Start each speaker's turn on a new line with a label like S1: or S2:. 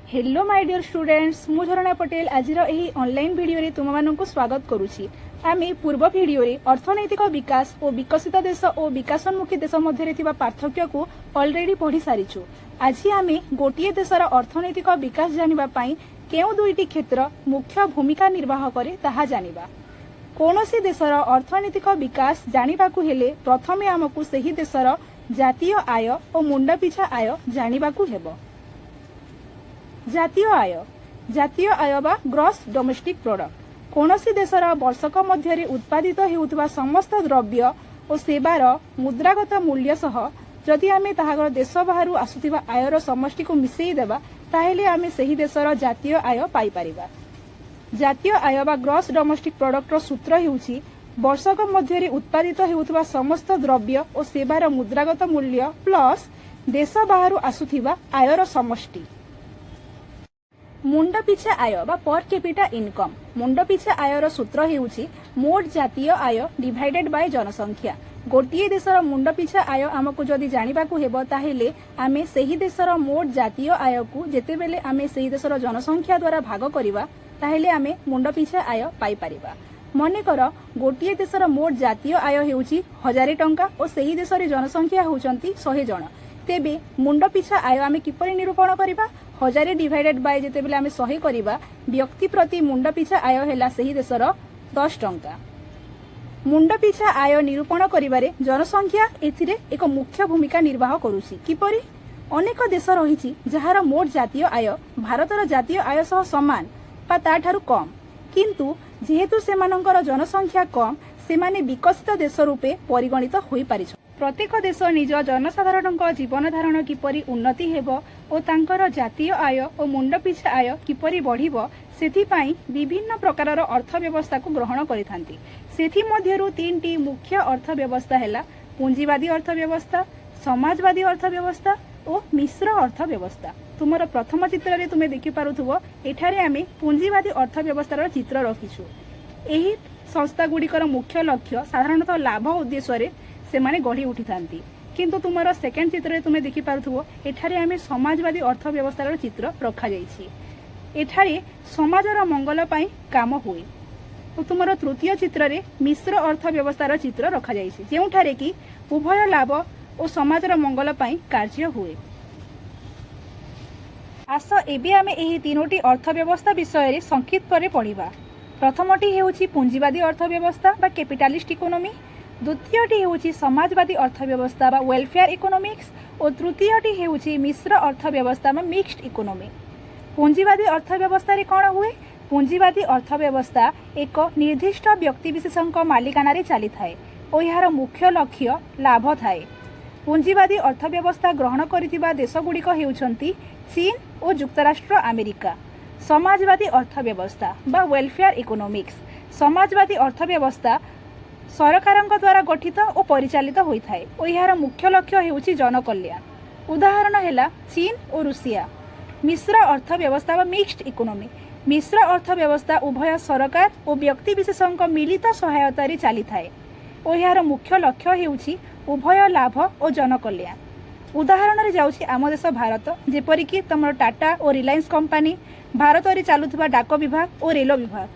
S1: Hello my dear students मु झरणा पटेल आज online video रे तुम मानक स्वागत करुछि। आमे पूर्व वीडियो रे अर्थनैतिक विकास और विकसित देश और विकासोन्मुखी देश मध्य थिबा पार्थक्य को ऑलरेडी पढ़ी सारिछु। आज आमे गोटिए देशर अर्थनैतिक विकास जानिबा पई केउ दुईटी क्षेत्र मुख्य भूमिका निर्वाह करे ताहा जानिबा। कोनोसी देशर अर्थनैतिक विकास जानिबाकू हेले प्रथमे हमकु सही देशर जातीय आय और मुंडा पिछा आय जानिबाकू हेबो। जातीय आय बा ग्रॉस डोमेस्टिक प्रोडक्ट कोनोसी देशर वर्षक मध्य उत्पादित हेउतबा समस्त द्रव्य और सेवार मुद्रागत मूल्य सह जदि आमे ताहागर देश बाहरु आसुथिबा आयर समष्टि को मिसेई देबा ताहेले आमे सही देशर जातीय आय पाई परिबा। जातीय आय बा ग्रॉस डोमेस्टिक प्रोडक्ट रो सूत्र हेउछि वर्षक मध्य उत्पादित हेउतबा समस्त द्रव्य और सेवार मुद्रागत मूल्य प्लस देश बाहरु आसुथिबा आयर समष्टि। मुंड पिछा आय बा पर कैपिटा इनकम मुंड पिछा आयर सूत्र हेउछि मोट जातीय आय डिवाइडेड बाय जनसंख्या। गोटिए देशर मुंड पिछा आय आमको जदि जानिबाकू हेबो ताहेले आमे सही देशर मोट जातीय आय को जेतेबेले आमे सही देशर जनसंख्या द्वारा भाग करिबा ताहेले आमे मुंड पिछा आय पाई परिबा। मने कर गोटिए देशर मोट जातीय आय हेउछि 1000 टंका और सही देशर जनसंख्या होउचंती 100 जन। तेबे मुंड पिछा आय आमे किपरि निरूपण करिबा 1000 डिवाइडेड बाय जेतेबेले आमे 100 करिबा व्यक्ति प्रति मुंड पिछा आय हेला सही देशर 10 टंका। मुंड पिछा आय निरूपण करिबारे जनसंख्या एथिरे एक मुख्य भूमिका निर्वाह करूछि। किपरि अनेक देश रहिछि जहार मोट जातीय आय भारतर जातीय आय सह समान बा ताठारु कम, किंतु जेहेतु सेमानंकर जनसंख्या कम सेमाने विकसित देश रूपे परिगणित होई पारिछ। प्रत्येक देश निज जनसाधारण जीवन धारण किपरि उन्नति हेबो और तांकर जातीय आय और मुंड पिछा आय किपरि बढ़िबो सेथिपाई विभिन्न प्रकारर अर्थव्यवस्था को ग्रहण करिथांती। सेथि मध्यरु तीनटी मुख्य अर्थव्यवस्था हेला पुंजीवादी अर्थव्यवस्था, समाजवादी अर्थव्यवस्था और मिश्र अर्थव्यवस्था। तुमर प्रथम चित्र रे तुमे देखि पारुथुबो एठारे आमे पुंजीवादी अर्थव्यवस्थार चित्र रखिछु। एही संस्था गुड़िकर मुख्य लक्ष्य साधारणतः लाभ उद्देश्य रे सेमाने गढ़ी उठी थांती, किंतु तुमर सेकेंड चित्र रे तुमे देखि पारुथुबो एठारे आमे समाजवादी अर्थव्यवस्थार चित्र रखा जाइछि। एठारे समाजर मंगल पई काम होई। और तुमर तृतीय चित्र रे मिश्र अर्थव्यवस्थार चित्र रखा जाइछि जेउठारे कि उभय लाभ और समाजर मंगल पई कार्य हुए। आस एबे आमे एही तीनोटी अर्थव्यवस्था विषय रे संक्षिप्त रे पढिबा। प्रथमटी हेउछि पुंजीवादी अर्थव्यवस्था बा कैपिटालिस्ट इकोनॉमी, द्वितीयटी हेउछि समाजवादी अर्थव्यवस्था बा वेलफेयर इकोनॉमिक्स और तृतीयटी हेउछि मिश्र अर्थव्यवस्था बा मिक्स्ड इकोनॉमी। पुंजीवादी अर्थव्यवस्था रे कोन हुए? पुंजीवादी अर्थव्यवस्था एक निर्दिष्ट व्यक्ति विशेषक मालिकाना रे चली थाए और यार मुख्य लक्ष्य लाभ थाए। पुंजीवादी अर्थव्यवस्था ग्रहण करितिबा देशगुड़िक हेउछंती चीन और युक्तराष्ट्र अमेरिका। समाजवादी अर्थव्यवस्था बा वेलफेयर इकोनॉमिक्स समाजवादी अर्थव्यवस्था सरकारंक द्वारा गठित और परिचालित होइथाए और यार मुख्य लक्ष्य हेउछि जनकल्याण। उदाहरण हेला चीन और रूसिया। मिश्र अर्थव्यवस्था बा मिक्स्ड इकोनॉमी मिश्र अर्थव्यवस्था उभय सरकार और व्यक्ति विशेषक मिलित सहायता रे चली थाए और यार मुख्य लक्ष्य हेउछि उभय लाभ और जनकल्याण। उदाहरण रे जाउछि आम देश भारत, जेपरिक तुम टाटा और रिलायंस कंपनी, भारत रे चालुथिबा डाक विभाग और रेल विभाग।